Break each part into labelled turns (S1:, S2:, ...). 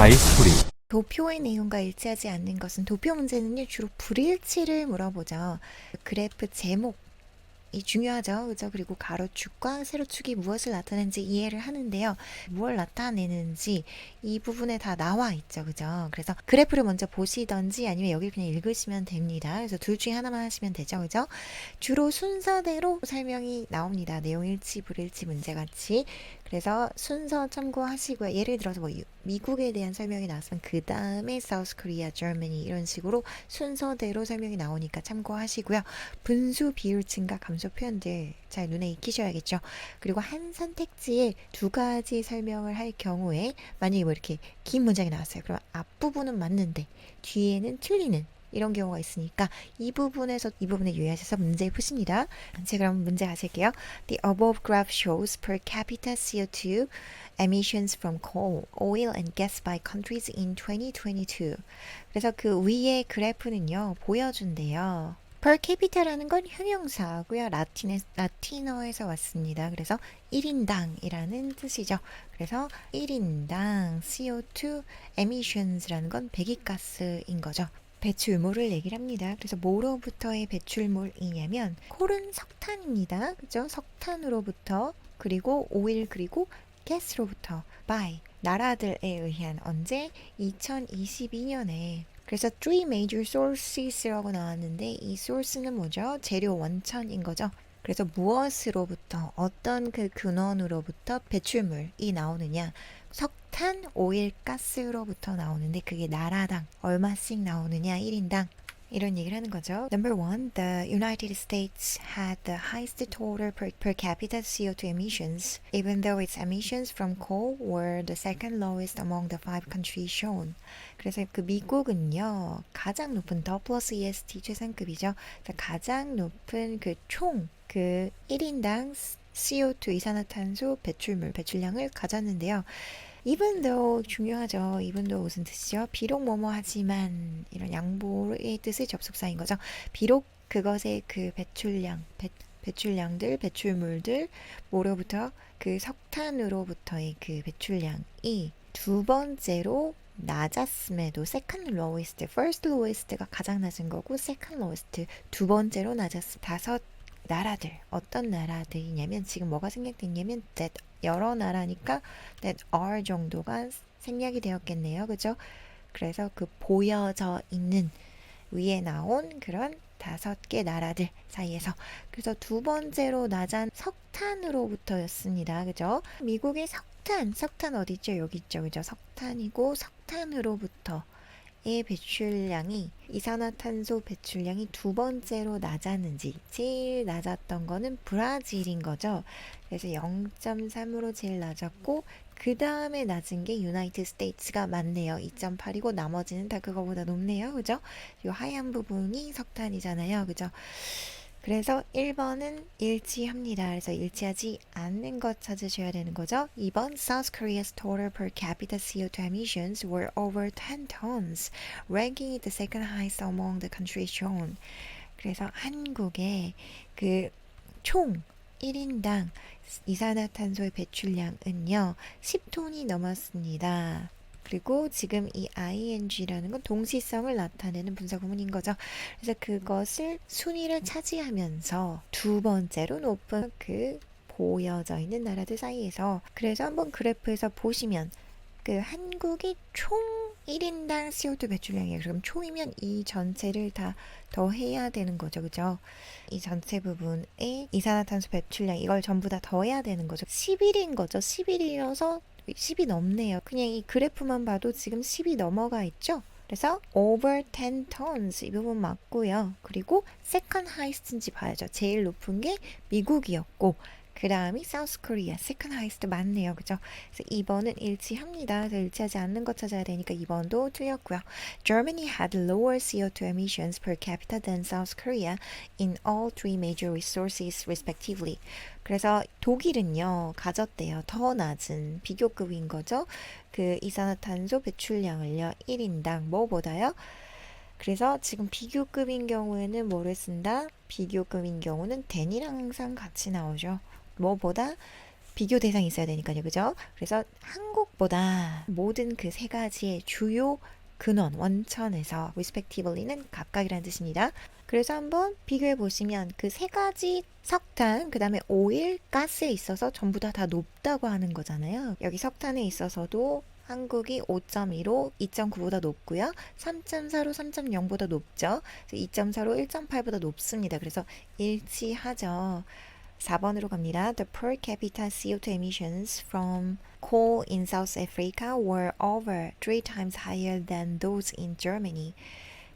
S1: 하이스토리.
S2: 도표의 내용과 일치하지 않는 것은 도표 문제는요 주로 불일치를 물어보죠. 그래프 제목이 중요하죠. 그죠? 그리고 가로축과 세로축이 무엇을 나타내는지 이해를 하는데요. 무엇을 나타내는지 이 부분에 다 나와 있죠. 그죠? 그래서 그래프를 먼저 보시던지 아니면 여기 그냥 읽으시면 됩니다. 그래서 둘 중에 하나만 하시면 되죠. 그죠? 주로 순서대로 설명이 나옵니다. 내용 일치, 불일치 문제 같이. 그래서 순서 참고하시고요. 예를 들어서 뭐 미국에 대한 설명이 나왔으면 그 다음에 South Korea, Germany 이런 식으로 순서대로 설명이 나오니까 참고하시고요. 분수 비율층과 감소 표현들 잘 눈에 익히셔야겠죠. 그리고 한 선택지에 두 가지 설명을 할 경우에 만약에 뭐 이렇게 긴 문장이 나왔어요. 그럼 앞부분은 맞는데 뒤에는 틀리는 이런 경우가 있으니까 이 부분에 유의하셔서 문제 푸십니다. 제가 그럼 문제 가실게요. The above graph shows per capita CO2 emissions from coal, oil and gas by countries in 2022. 그래서 그 위의 그래프는요, 보여준대요. per capita라는 건 형용사고요. 라틴어에서 왔습니다. 그래서 1인당이라는 뜻이죠. 그래서 1인당 CO2 emissions라는 건 배기가스인 거죠. 배출물을 얘기를 합니다. 그래서 뭐로부터의 배출물이냐면 콜은 석탄입니다. 그죠? 석탄으로부터 그리고 오일 그리고 가스로부터 by 나라들에 의한 언제 2022년에 그래서 three major sources라고 나왔는데 이 source는 뭐죠? 재료 원천인 거죠. 그래서 무엇으로부터 어떤 그 근원으로부터 배출물이 나오느냐 석탄, 오일, 가스로부터 나오는데 그게 나라당 얼마씩 나오느냐 1인당 이런 얘기를 하는 거죠. Number one, the United States had the highest total per capita CO2 emissions, even though its emissions from coal were the second lowest among the five countries shown. 그래서 그 미국은요, 가장 높은 더 플러스 EST 최상급이죠. 가장 높은 그 1인당 CO2 이산화탄소 배출량을 가졌는데요. even though 중요하죠. even though 무슨 뜻이죠? 비록 뭐뭐 하지만 이런 양보의 뜻의 접속사인 거죠. 비록 그것의 그 배출량들, 배출물들 뭐로부터 그 석탄으로부터의 그 배출량이 두 번째로 낮았음에도 second lowest, first lowest가 가장 낮은 거고 second lowest 두 번째로 낮았음. 다섯 나라들 어떤 나라들이냐면 지금 뭐가 생략됐냐면 that 여러 나라니까 that are 정도가 생략이 되었겠네요. 그죠? 그래서 그 보여져 있는 위에 나온 그런 5개 나라들 사이에서 그래서 두 번째로 낮은 석탄으로부터였습니다. 그죠? 미국의 석탄 어디 있죠? 여기 있죠. 그죠? 석탄이고 석탄으로부터 의 배출량이 이산화탄소 배출량이 두 번째로 낮았는지 제일 낮았던 거는 브라질인 거죠. 그래서 0.3으로 제일 낮았고 그 다음에 낮은 게 유나이티드 스테이츠가 많네요. 2.8이고 나머지는 다 그거보다 높네요. 그죠? 이 하얀 부분이 석탄이잖아요. 그죠? 그래서 1번은 일치합니다. 그래서 일치하지 않는 것 찾으셔야 되는 거죠. 2번 South Korea's total per capita CO2 emissions were over 10 tons, ranking it the second highest among the countries shown. 그래서 한국의 그 총 1인당 이산화탄소의 배출량은요 10톤이 넘었습니다. 그리고 지금 이 ing라는 건 동시성을 나타내는 분사구문인 거죠. 그래서 그것을 순위를 차지하면서 두 번째로 높은 그 보여져 있는 나라들 사이에서 그래서 한번 그래프에서 보시면 그 한국이 총 1인당 CO2 배출량이에요. 그럼 총이면 이 전체를 다 더해야 되는 거죠. 그죠? 이 전체 부분에 이산화탄소 배출량 이걸 전부 다 더해야 되는 거죠. 11인 거죠. 11이어서 10이 넘네요. 그냥 이 그래프만 봐도 지금 10이 넘어가 있죠? 그래서 over 10 tons 이 부분 맞고요. 그리고 second highest인지 봐야죠. 제일 높은 게 미국이었고 그 다음이 South Korea, second highest 맞네요. 그죠? 그래서 2번은 일치합니다. 그래서 일치하지 않는 것 찾아야 되니까 2번도 틀렸고요. Germany had lower CO2 emissions per capita than South Korea in all three major resources respectively. 그래서 독일은요, 가졌대요. 더 낮은 비교급인 거죠. 그 이산화탄소 배출량을요, 1인당 뭐보다요? 그래서 지금 비교급인 경우에는 뭐를 쓴다? 비교급인 경우는 than이랑 항상 같이 나오죠. 뭐보다 비교 대상이 있어야 되니까요. 그죠? 그래서 한국 보다 모든 그 세 가지의 주요 근원, 원천에서 respectively는 각각이라는 뜻입니다. 그래서 한번 비교해 보시면 그 세 가지 석탄, 그 다음에 오일, 가스에 있어서 전부 다 높다고 하는 거잖아요. 여기 석탄에 있어서도 한국이 5.2로 2.9보다 높고요. 3.4로 3.0보다 높죠. 2.4로 1.8보다 높습니다. 그래서 일치하죠. 4번으로 갑니다. The per capita CO2 emissions from coal in South Africa were over 3 times higher than those in Germany.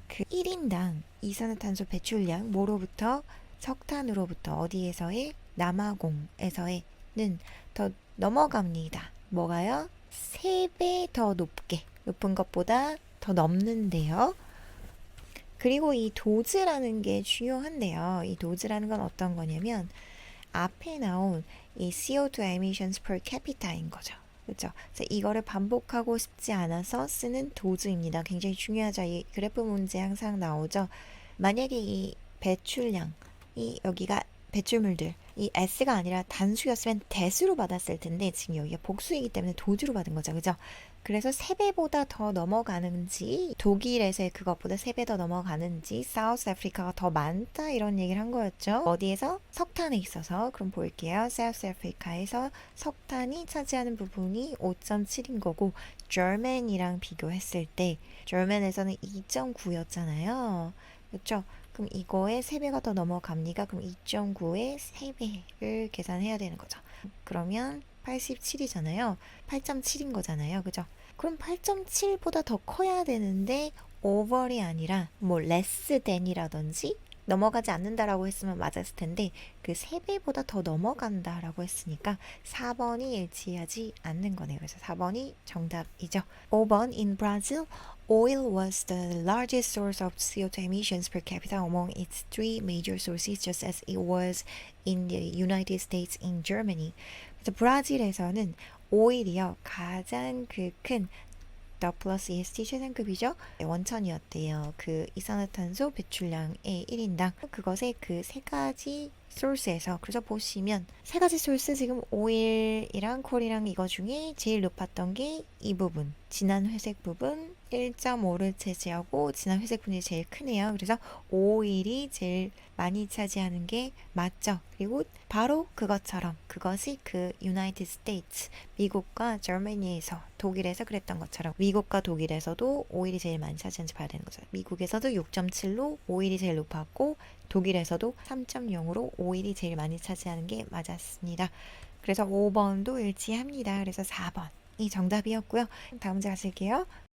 S2: 그 1인당 이산화탄소 배출량 뭐로부터 석탄으로부터 어디에서의 남아공에서의는 더 넘어갑니다. 뭐가요? 3배 더 높은 것보다 더 넘는데요. 그리고 이 도즈라는 게 중요한데요. 이 도즈라는 건 어떤 거냐면 앞에 나온 이 CO2 emissions per capita인 거죠. 그렇죠? 그래서 이거를 반복하고 싶지 않아서 쓰는 도즈입니다. 굉장히 중요하죠. 이 그래프 문제 항상 나오죠. 만약에 이 배출량, 이 여기가 배출물들, 이 S가 아니라 단수였으면 대수로 받았을 텐데 지금 여기가 복수이기 때문에 도주로 받은 거죠. 그죠? 그래서 3배보다 더 넘어가는지 독일에서의 그것보다 3배 더 넘어가는지 사우스 아프리카가 더 많다 이런 얘기를 한 거였죠. 어디에서? 석탄에 있어서. 그럼 볼게요. 사우스 아프리카에서 석탄이 차지하는 부분이 5.7인 거고 저먼이랑 비교했을 때 저먼에서는 2.9였잖아요. 그렇죠? 그럼 이거에 3배가 더 넘어갑니까? 그럼 2.9에 3배를 계산해야 되는 거죠. 그러면 87이잖아요. 8.7인 거잖아요. 그죠? 그럼 8.7보다 더 커야 되는데 over이 아니라 뭐 less than이라든지 넘어가지 않는다라고 했으면 맞았을 텐데 그 3배보다 더 넘어간다라고 했으니까 4번이 일치하지 않는 거네요. 그래서 4번이 정답이죠. 5번 In Brazil, oil was the largest source of CO2 emissions per capita among its three major sources just as it was in the United States and Germany. 그래서 브라질에서는 오일이요 가장 큰 더 플러스 EST 최상급이죠. 원천이었대요. 그 이산화탄소 배출량의 1인당 그것의 그 세 가지 소스에서 그래서 보시면 세 가지 소스 지금 오일이랑 콜이랑 이거 중에 제일 높았던 게 이 부분 진한 회색 부분 1.5를 차지하고 진한 회색 부분이 제일 크네요. 그래서 오일이 제일 많이 차지하는 게 맞죠. 그리고 바로 그것처럼 그것이 그 유나이티드 스테이츠 미국과 저머니에서 독일에서 그랬던 것처럼 미국과 독일에서도 오일이 제일 많이 차지하는지 봐야 되는 거죠. 미국에서도 6.7로 오일이 제일 높았고 독일에서도 3.0으로 오일이 제일 많이 차지하는 게 맞았습니다. 그래서 5번도 일치합니다. 그래서 4번이 정답이었고요. 다음 문제 가실게요.